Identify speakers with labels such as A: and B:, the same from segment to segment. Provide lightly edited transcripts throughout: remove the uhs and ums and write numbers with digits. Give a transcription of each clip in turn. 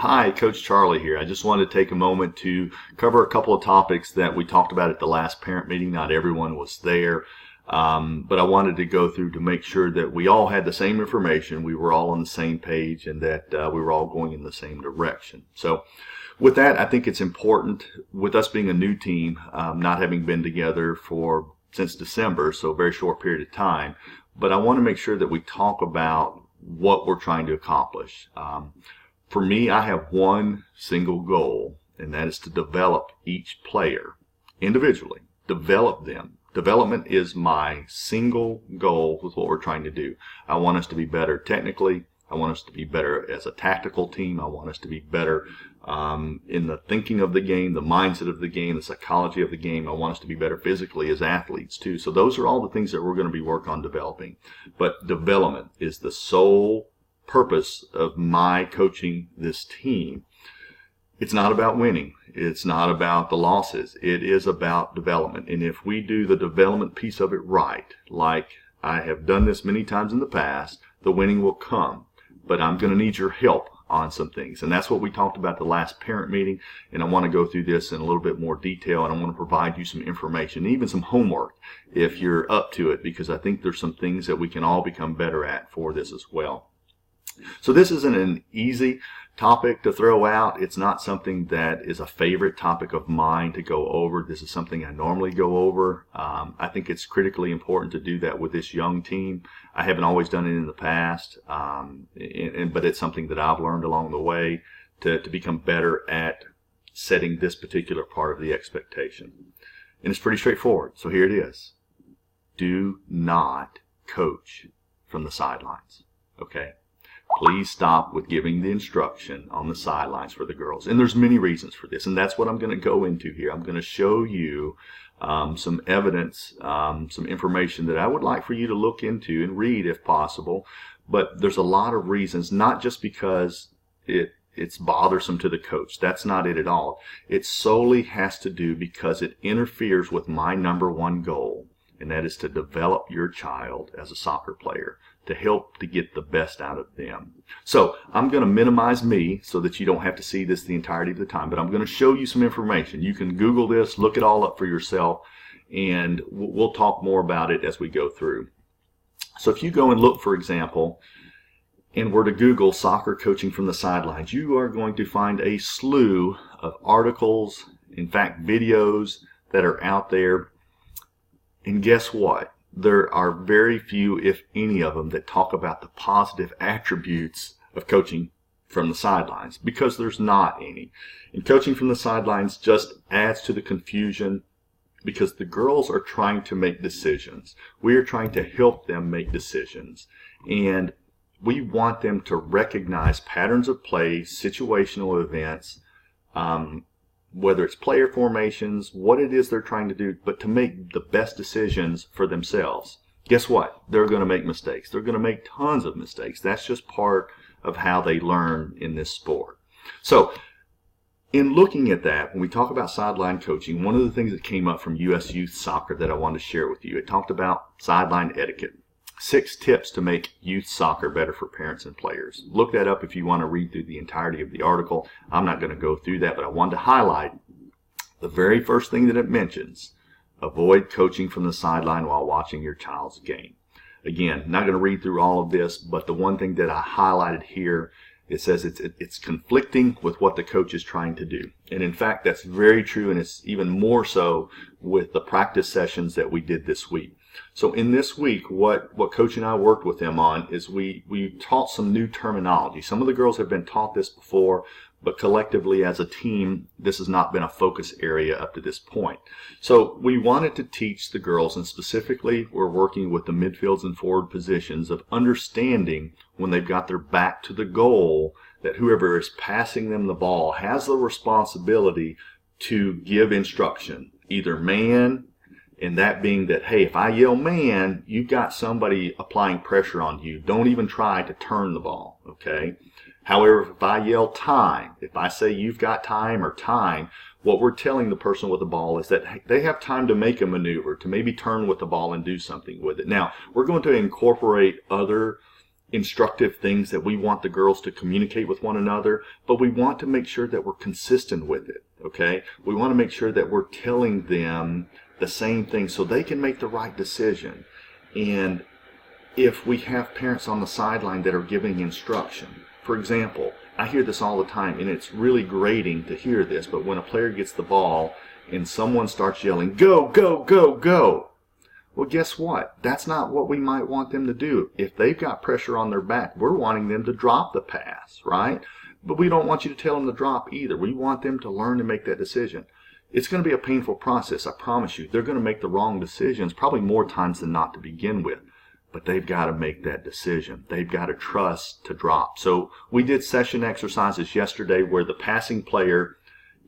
A: Hi, Coach Charlie here. I just wanted to take a moment to cover a couple of topics that we talked about at the last parent meeting. Not everyone was there, but I wanted to go through to make sure that we all had the same information, we were all on the same page, and that we were all going in the same direction. So with that, I think it's important, with us being a new team, not having been together since December, so a very short period of time, but I want to make sure that we talk about what we're trying to accomplish. For me, I have one single goal, and that is to develop each player individually, develop them. Development is my single goal with what we're trying to do. I want us to be better technically. I want us to be better as a tactical team. I want us to be better in the thinking of the game, the mindset of the game, the psychology of the game. I want us to be better physically as athletes too. So those are all the things that we're going to be working on developing. But development is the sole purpose of my coaching this team. It's not about winning. It's not about the losses. It is about development. And if we do the development piece of it right, like I have done this many times in the past, the winning will come. But I'm going to need your help on some things. And that's what we talked about the last parent meeting. And I want to go through this in a little bit more detail. And I want to provide you some information, even some homework if you're up to it, because I think there's some things that we can all become better at for this as well. So this isn't an easy topic to throw out. It's not something that is a favorite topic of mine to go over. This is something I normally go over. I think it's critically important to do that with this young team. I haven't always done it in the past, but it's something that I've learned along the way to become better at setting this particular part of the expectation. And it's pretty straightforward. So here it is. Do not coach from the sidelines. Okay? Please stop with giving the instruction on the sidelines for the girls. And there's many reasons for this, and that's what I'm going to go into here. I'm going to show you some evidence, some information that I would like for you to look into and read if possible. But there's a lot of reasons, not just because it's bothersome to the coach. That's not it at all. It solely has to do because it interferes with my number one goal, and that is to develop your child as a soccer player, to help to get the best out of them. So I'm going to minimize me so that you don't have to see this the entirety of the time, but I'm going to show you some information. You can Google this, look it all up for yourself, and we'll talk more about it as we go through. So if you go and look, for example, and were to Google soccer coaching from the sidelines, you are going to find a slew of articles, in fact videos that are out there. And guess what? There are very few, if any of them, that talk about the positive attributes of coaching from the sidelines, because there's not any. And coaching from the sidelines just adds to the confusion, because the girls are trying to make decisions. We are trying to help them make decisions. And we want them to recognize patterns of play, situational events, whether it's player formations, what it is they're trying to do, but to make the best decisions for themselves. Guess what? They're going to make mistakes. They're going to make tons of mistakes. That's just part of how they learn in this sport. So in looking at that, when we talk about sideline coaching, one of the things that came up from U.S. Youth Soccer that I wanted to share with you, it talked about sideline etiquette. 6 tips to make youth soccer better for parents and players. Look that up if you want to read through the entirety of the article. I'm not going to go through that, but I wanted to highlight the very first thing that it mentions: avoid coaching from the sideline while watching your child's game. Again, not going to read through all of this, but the one thing that I highlighted here, it says it's conflicting with what the coach is trying to do. And in fact, that's very true, and it's even more so with the practice sessions that we did this week. So in this week, what Coach and I worked with them on is we taught some new terminology. Some of the girls have been taught this before, but collectively as a team, this has not been a focus area up to this point. So we wanted to teach the girls, and specifically we're working with the midfields and forward positions, of understanding when they've got their back to the goal, that whoever is passing them the ball has the responsibility to give instruction, either man, and that being that, hey, if I yell man, you've got somebody applying pressure on you. Don't even try to turn the ball, okay? However, if I yell time, if I say you've got time or time, what we're telling the person with the ball is that they have time to make a maneuver, to maybe turn with the ball and do something with it. Now, we're going to incorporate other instructive things that we want the girls to communicate with one another, but we want to make sure that we're consistent with it, okay? We want to make sure that we're telling them the same thing so they can make the right decision. And if we have parents on the sideline that are giving instruction, for example, I hear this all the time, and it's really grating to hear this, but when a player gets the ball and someone starts yelling, "Go, go, go, go," well, guess what? That's not what we might want them to do. If they've got pressure on their back, we're wanting them to drop the pass, right? But we don't want you to tell them to drop either. We want them to learn to make that decision. It's going to be a painful process, I promise you. They're going to make the wrong decisions, probably more times than not to begin with. But they've got to make that decision. They've got to trust to drop. So we did session exercises yesterday where the passing player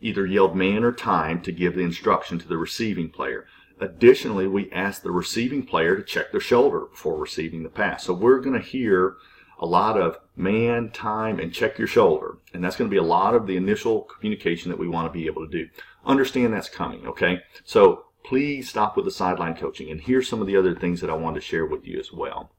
A: either yelled man or time to give the instruction to the receiving player. Additionally, we asked the receiving player to check their shoulder before receiving the pass. So we're going to hear a lot of man, time, and check your shoulder. And that's going to be a lot of the initial communication that we want to be able to do. Understand that's coming, okay? So please stop with the sideline coaching. And here's some of the other things that I wanted to share with you as well.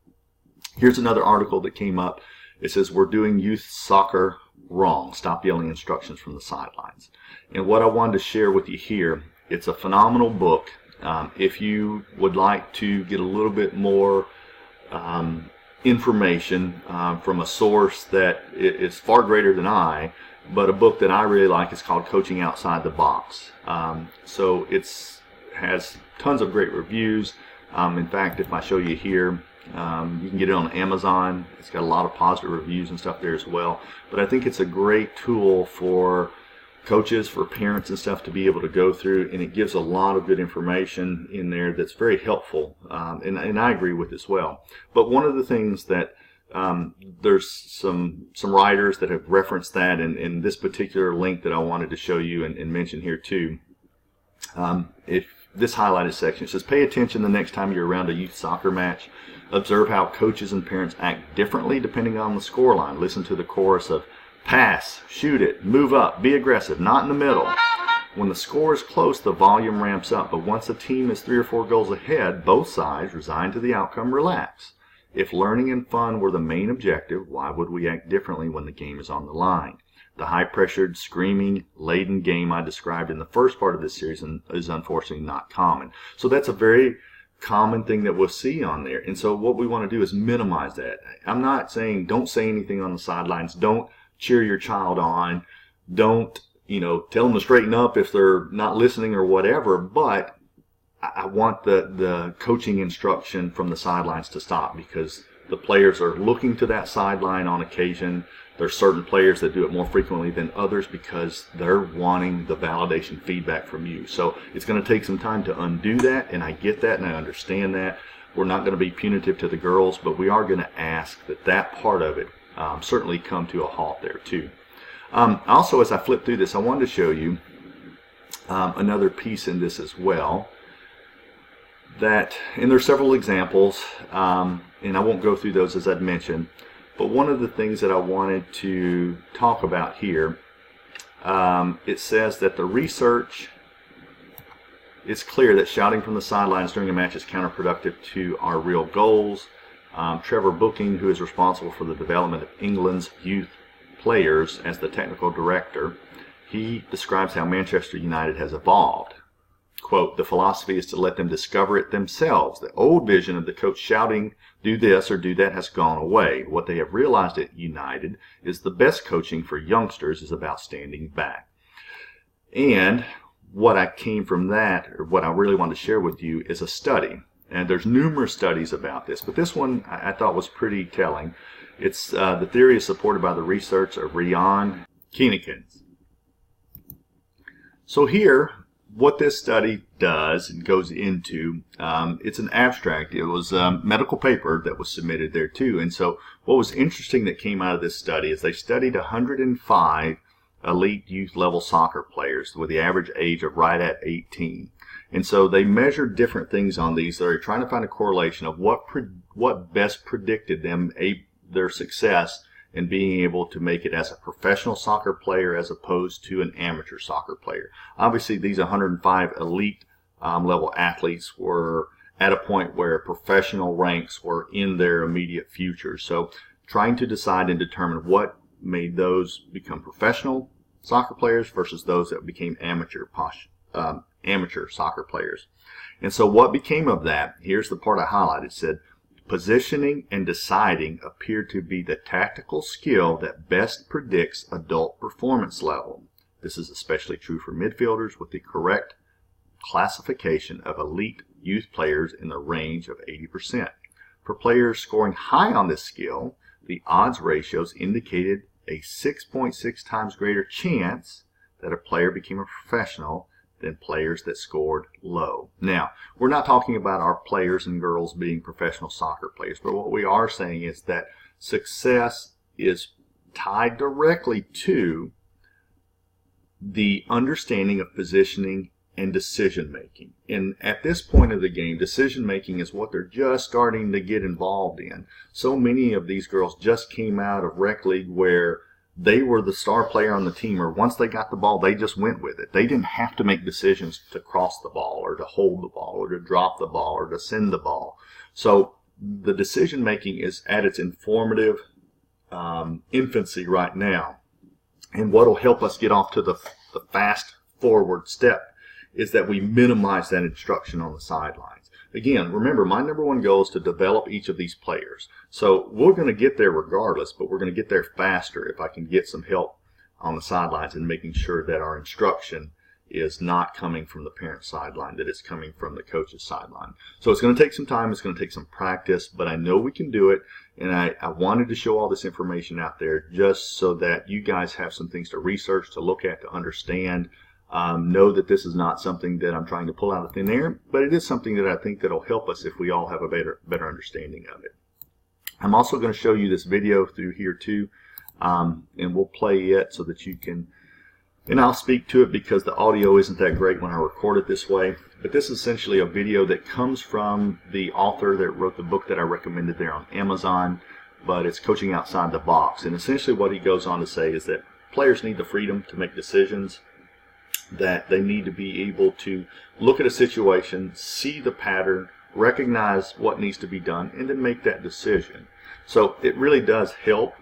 A: Here's another article that came up. It says, "We're doing youth soccer wrong. Stop yelling instructions from the sidelines." And what I wanted to share with you here, it's a phenomenal book. If you would like to get a little bit more information from a source that is far greater than I, but a book that I really like is called Coaching Outside the Box. So it has tons of great reviews. In fact, if I show you here, you can get it on Amazon. It's got a lot of positive reviews and stuff there as well. But I think it's a great tool for coaches, for parents and stuff to be able to go through, and it gives a lot of good information in there that's very helpful, and I agree with as well. But one of the things that there's some writers that have referenced that, and this particular link that I wanted to show you and mention here too. If this highlighted section, it says, "Pay attention the next time you're around a youth soccer match. Observe how coaches and parents act differently depending on the scoreline. Listen to the chorus of pass, shoot it, move up, be aggressive, not in the middle. When the score is close, the volume ramps up, but once a team is 3 or 4 goals ahead, both sides, resigned to the outcome, relax. If learning and fun were the main objective, why would we act differently when the game is on the line? The high-pressured, screaming-laden game I described in the first part of this series is unfortunately not common." So that's a very common thing that we'll see on there. And so what we want to do is minimize that. I'm not saying don't say anything on the sidelines. Don't cheer your child on. Don't, tell them to straighten up if they're not listening or whatever. But I want the coaching instruction from the sidelines to stop, because the players are looking to that sideline on occasion. There's certain players that do it more frequently than others because they're wanting the validation feedback from you. So it's going to take some time to undo that, and I get that and I understand that. We're not going to be punitive to the girls, but we are going to ask that part of it certainly come to a halt there too. Also, as I flip through this, I wanted to show you another piece in this as well. And there's several examples, and I won't go through those as I'd mentioned. But one of the things that I wanted to talk about here, it says that the research is clear that shouting from the sidelines during a match is counterproductive to our real goals. Trevor Booking, who is responsible for the development of England's youth players as the technical director, he describes how Manchester United has evolved. Quote, "The philosophy is to let them discover it themselves. The old vision of the coach shouting, do this or do that, has gone away. What they have realized at United is the best coaching for youngsters is about standing back." And what I came from that, or what I really want to share with you, is a study. And there's numerous studies about this, but this one I thought was pretty telling. It's the theory is supported by the research of Rian Keenikins. So here, what this study does and goes into, it's an abstract. It was a medical paper that was submitted there too. And so what was interesting that came out of this study is they studied 105 elite youth level soccer players with the average age of right at 18. And so they measured different things on these. They're trying to find a correlation of what best predicted their success in being able to make it as a professional soccer player as opposed to an amateur soccer player. Obviously, these 105 elite level athletes were at a point where professional ranks were in their immediate future. So trying to decide and determine what made those become professional soccer players versus those that became amateur soccer players. And so what became of that, here's the part I highlighted, said, positioning and deciding appear to be the tactical skill that best predicts adult performance level. This is especially true for midfielders with the correct classification of elite youth players in the range of 80%. For players scoring high on this skill, the odds ratios indicated a 6.6 times greater chance that a player became a professional than players that scored low. Now, we're not talking about our players and girls being professional soccer players, but what we are saying is that success is tied directly to the understanding of positioning and decision making. And at this point of the game, decision making is what they're just starting to get involved in. So many of these girls just came out of rec league where they were the star player on the team, or once they got the ball, they just went with it. They didn't have to make decisions to cross the ball or to hold the ball or to drop the ball or to send the ball. So the decision making is at its informative infancy right now. And what will help us get off to the fast forward step is that we minimize that instruction on the sidelines. Again, remember, my number one goal is to develop each of these players. So we're going to get there regardless, but we're going to get there faster if I can get some help on the sidelines and making sure that our instruction is not coming from the parent sideline, that it's coming from the coach's sideline. So it's going to take some time, it's going to take some practice, but I know we can do it, and I wanted to show all this information out there just so that you guys have some things to research, to look at, to understand. Know that this is not something that I'm trying to pull out of thin air, but it is something that I think that will help us if we all have a better understanding of it. I'm also going to show you this video through here too, and we'll play it so that you can, and I'll speak to it because the audio isn't that great when I record it this way, but this is essentially a video that comes from the author that wrote the book that I recommended there on Amazon, but it's Coaching Outside the Box. And essentially what he goes on to say is that players need the freedom to make decisions, that they need to be able to look at a situation, see the pattern, recognize what needs to be done, and then make that decision. So it really does help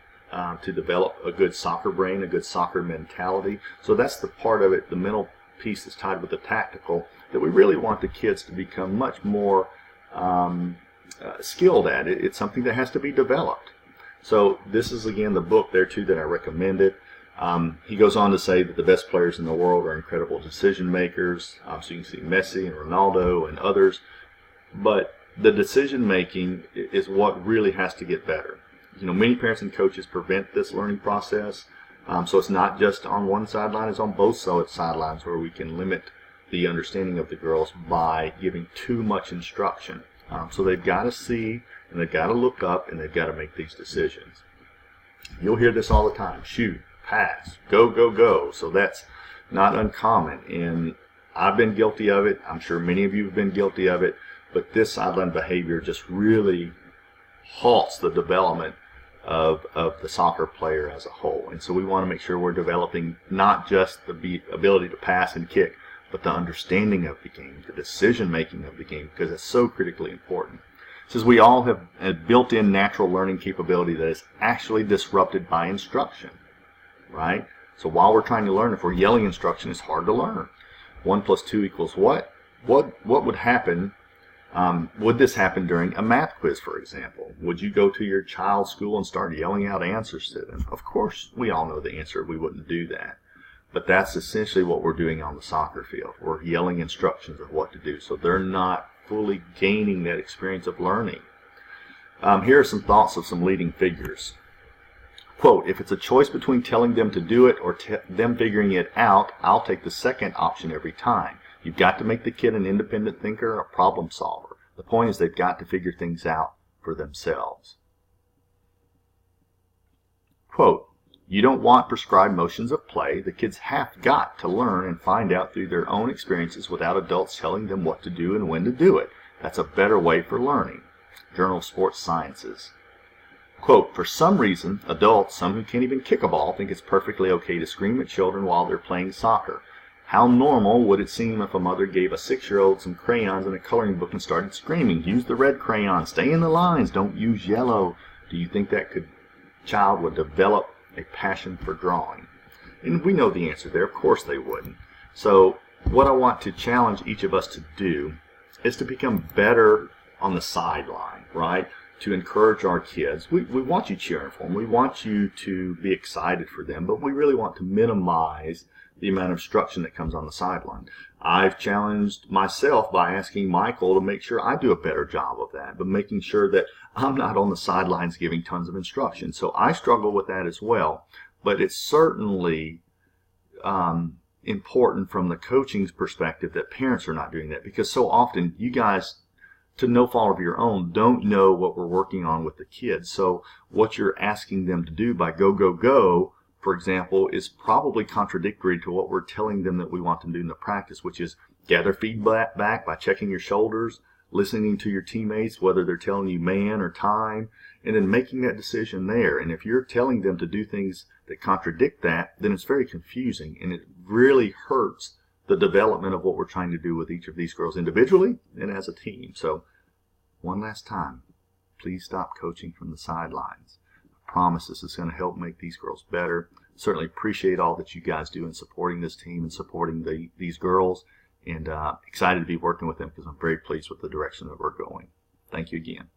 A: to develop a good soccer brain, a good soccer mentality. So that's the part of it, the mental piece that's tied with the tactical, that we really want the kids to become much more skilled at. It's something that has to be developed. So this is, again, the book there too that I recommended. He goes on to say that the best players in the world are incredible decision makers. So you can see Messi and Ronaldo and others. But the decision making is what really has to get better. You know, many parents and coaches prevent this learning process. So it's not just on one sideline, it's on both sidelines where we can limit the understanding of the girls by giving too much instruction. So they've got to see, and they've got to look up, and they've got to make these decisions. You'll hear this all the time: shoot, pass, go, go, go. So that's not uncommon, and I've been guilty of it. I'm sure many of you have been guilty of it, but this sideline behavior just really halts the development of the soccer player as a whole. And so we want to make sure we're developing not just the ability to pass and kick, but the understanding of the game, the decision making of the game, because it's so critically important. It says we all have a built-in natural learning capability that is actually disrupted by instruction, right? So while we're trying to learn, if we're yelling instruction, it's hard to learn. 1 + 2 = what? What would happen? Would this happen during a math quiz, for example? Would you go to your child's school and start yelling out answers to them? Of course, we all know the answer. We wouldn't do that. But that's essentially what we're doing on the soccer field. We're yelling instructions of what to do, so they're not fully gaining that experience of learning. Here are some thoughts of some leading figures. Quote, if it's a choice between telling them to do it or them figuring it out, I'll take the second option every time. You've got to make the kid an independent thinker, a problem solver. The point is they've got to figure things out for themselves. Quote, you don't want prescribed motions of play. The kids have got to learn and find out through their own experiences without adults telling them what to do and when to do it. That's a better way for learning. Journal of Sports Sciences. Quote, for some reason, adults, some who can't even kick a ball, think it's perfectly okay to scream at children while they're playing soccer. How normal would it seem if a mother gave a 6-year-old some crayons and a coloring book and started screaming, use the red crayon, stay in the lines, don't use yellow? Do you think that could child would develop a passion for drawing? And we know the answer there. Of course they wouldn't. So what I want to challenge each of us to do is to become better on the sideline, right? To encourage our kids. We want you cheering for them. We want you to be excited for them, but we really want to minimize the amount of instruction that comes on the sideline. I've challenged myself by asking Michael to make sure I do a better job of that, but making sure that I'm not on the sidelines giving tons of instruction. So I struggle with that as well, but it's certainly important from the coaching's perspective that parents are not doing that, because so often you guys, to no fault of your own, don't know what we're working on with the kids. So what you're asking them to do by go, for example, is probably contradictory to what we're telling them that we want them to do in the practice, which is gather feedback by checking your shoulders, listening to your teammates, whether they're telling you man or time, and then making that decision there. And if you're telling them to do things that contradict that, then it's very confusing, and it really hurts the development of what we're trying to do with each of these girls individually and as a team. So one last time, please stop coaching from the sidelines. I promise this is going to help make these girls better. Certainly appreciate all that you guys do in supporting this team and supporting these girls, and excited to be working with them because I'm very pleased with the direction that we're going. Thank you again.